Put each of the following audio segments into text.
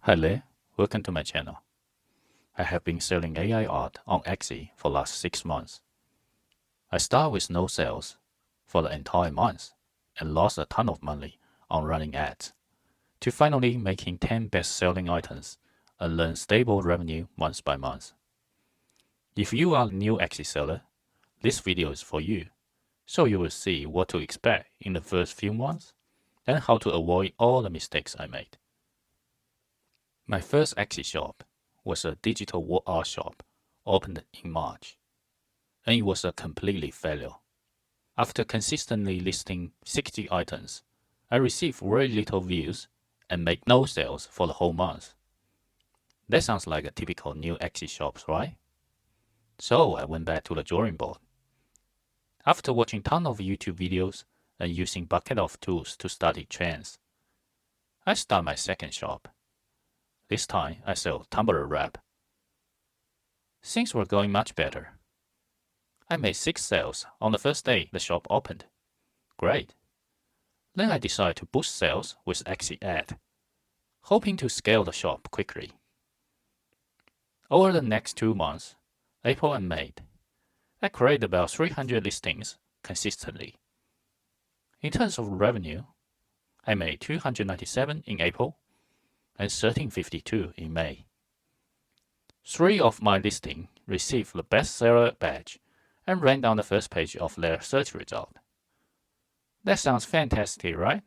Hi there, welcome to my channel. I have been selling AI art on Etsy for the last 6 months. I started with no sales for the entire month and lost a ton of money on running ads, to finally making 10 best-selling items and learn stable revenue month by month. If you are a new Etsy seller, this video is for you, so you will see what to expect in the first few months and how to avoid all the mistakes I made. My first Etsy shop was a digital wall art shop opened in March, and it was a completely failure. After consistently listing 60 items, I received very little views and made no sales for the whole month. That sounds like a typical new Etsy shop, right? So I went back to the drawing board. After watching tons of YouTube videos and using bucket of tools to study trends, I started my second shop. This time I sell tumbler wrap. Things were going much better. I made 6 sales on the first day the shop opened. Great. Then I decided to boost sales with Etsy ad, hoping to scale the shop quickly. Over the next 2 months, April and May, I created about 300 listings consistently. In terms of revenue, I made $297 in April and $1352 in May. 3 of my listings received the bestseller badge and ranked on the first page of their search result. That sounds fantastic, right?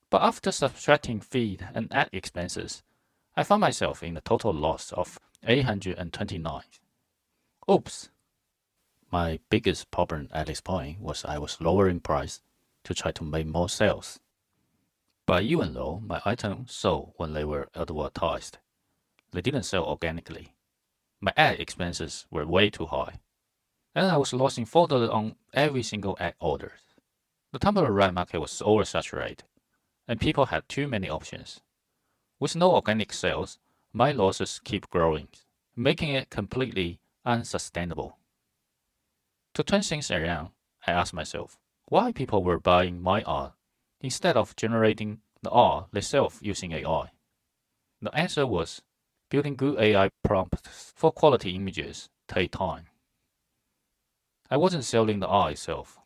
But after subtracting feed and ad expenses, I found myself in a total loss of $829. Oops! My biggest problem at this point was I was lowering price to try to make more sales. But even though my items sold when they were advertised, they didn't sell organically. My ad expenses were way too high, and I was losing $4 on every single ad order. The tumbler wrap market was oversaturated, and people had too many options. With no organic sales, my losses keep growing, making it completely unsustainable. To turn things around, I asked myself why people were buying my art instead of generating the art themselves using AI. The answer was building good AI prompts for quality images take time. I wasn't selling the art itself.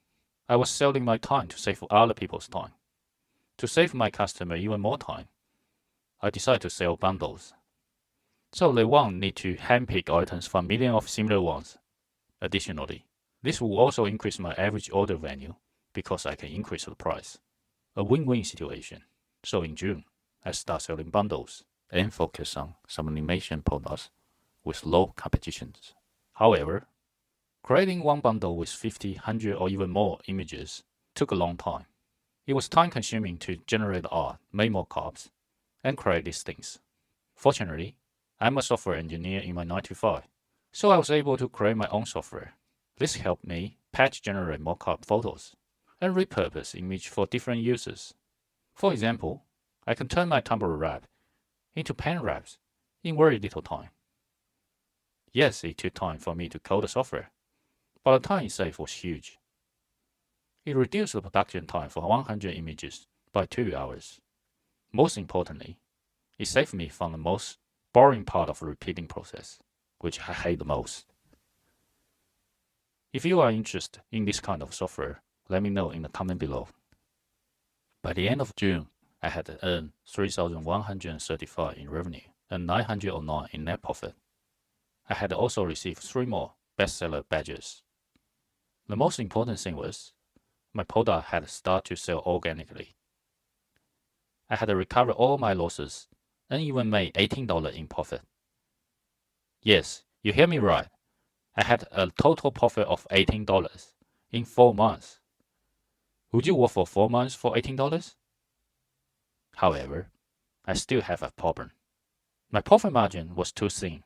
I was selling my time to save other people's time. To save my customer even more time, I decided to sell bundles. So they won't need to handpick items from millions of similar ones. Additionally, this will also increase my average order value because I can increase the price. A win-win situation. So in June, I start selling bundles and focus on some animation products with low competitions. However, creating one bundle with 50, 100 or even more images took a long time. It was time-consuming to generate art, make more copies, and create these things. Fortunately, I'm a software engineer in my 9 to 5, so I was able to create my own software. This helped me patch generate mock-up photos and repurpose image for different uses. For example, I can turn my tumbler wrap into pen wraps in very little time. Yes, it took time for me to code the software, but the time it saved was huge. It reduced the production time for 100 images by 2 hours. Most importantly, it saved me from the most boring part of the repeating process, which I hate the most. If you are interested in this kind of software, let me know in the comment below. By the end of June, I had earned $3,135 in revenue and $909 in net profit. I had also received 3 more bestseller badges. The most important thing was, my product had started to sell organically. I had recovered all my losses and even made $18 in profit. Yes, you hear me right. I had a total profit of $18 in 4 months. Would you work for 4 months for $18? However, I still have a problem. My profit margin was too thin.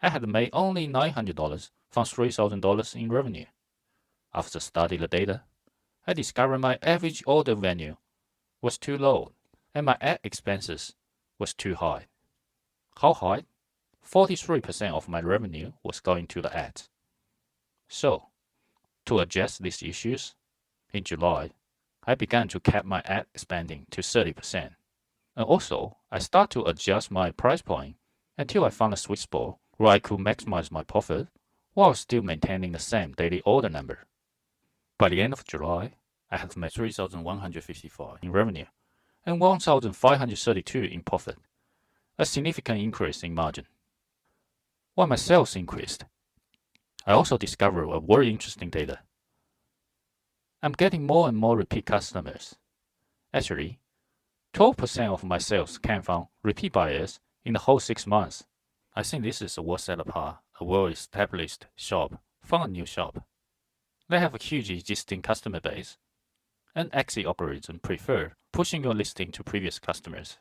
I had made only $900 from $3,000 in revenue. After studying the data, I discovered my average order value was too low and my ad expenses was too high. How high? 43% of my revenue was going to the ads. So, to address these issues, in July, I began to cap my ad spending to 30%. And also, I start to adjust my price point until I found a sweet spot where I could maximize my profit while still maintaining the same daily order number. By the end of July, I had made 3,155 in revenue and 1,532 in profit, a significant increase in margin. While my sales increased, I also discovered a very interesting data. I'm getting more and more repeat customers. Actually, 12% of my sales came from repeat buyers in the whole 6 months. I think this is what sets apart a well-established shop from a new shop. They have a huge existing customer base, and Axie algorithm prefer pushing your listing to previous customers.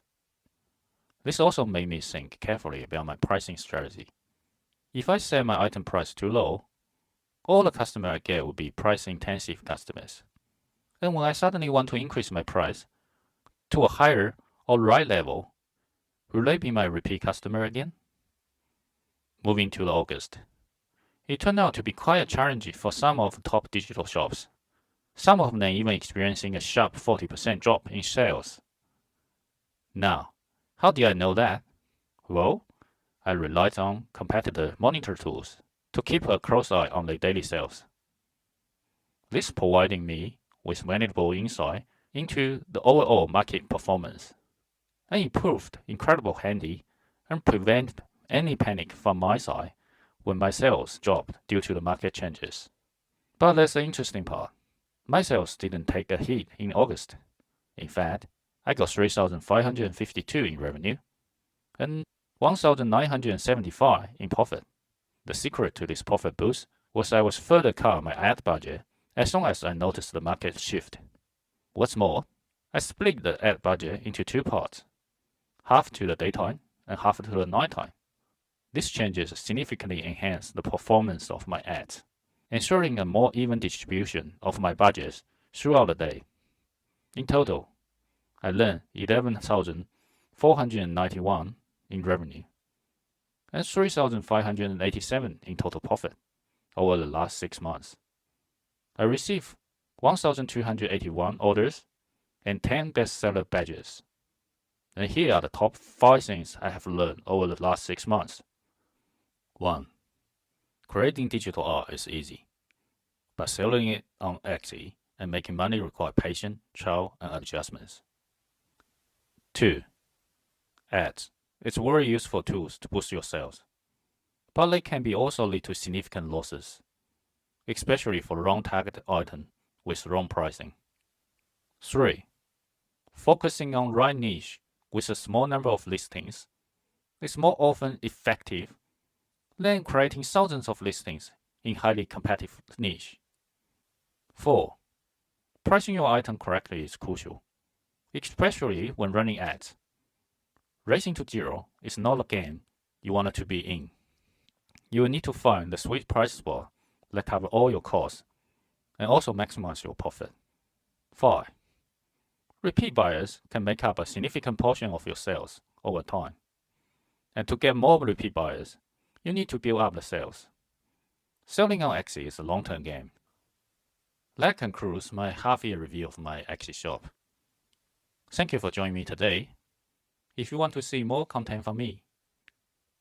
This also made me think carefully about my pricing strategy. If I set my item price too low, all the customers I get will be price-intensive customers. And when I suddenly want to increase my price to a higher or right level, will they be my repeat customer again? Moving to August. It turned out to be quite challenging for some of the top digital shops. Some of them even experiencing a sharp 40% drop in sales. Now, how did I know that? Well, I relied on competitor monitor tools to keep a close eye on their daily sales. This providing me with valuable insight into the overall market performance, and it proved incredibly handy and prevented any panic from my side when my sales dropped due to the market changes. But that's the interesting part. My sales didn't take a hit in August. In fact, I got 3,552 in revenue and 1,975 in profit. The secret to this profit boost was I was further cut my ad budget as soon as I noticed the market shift. What's more, I split the ad budget into two parts, half to the daytime and half to the nighttime. These changes significantly enhanced the performance of my ads, ensuring a more even distribution of my budgets throughout the day. In total, I earned 11,491 in revenue and 3,587 in total profit over the last 6 months. I received 1,281 orders and 10 bestseller badges. And here are the top 5 things I have learned over the last 6 months. 1. Creating digital art is easy, but selling it on Etsy and making money require patience, trial, and adjustments. 2. Ads. It's very useful tools to boost your sales, but they can be also lead to significant losses, especially for wrong targeted item with wrong pricing. 3. Focusing on right niche with a small number of listings is more often effective than creating thousands of listings in highly competitive niche. 4. Pricing your item correctly is crucial, especially when running ads. Racing to zero is not a game you want to be in. You will need to find the sweet price spot that covers all your costs and also maximize your profit. 5. Repeat buyers can make up a significant portion of your sales over time. And to get more repeat buyers, you need to build up the sales. Selling on Etsy is a long-term game. That concludes my half-year review of my Etsy shop. Thank you for joining me today. If you want to see more content from me,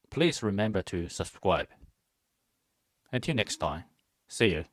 please remember to subscribe. Until next time, see you.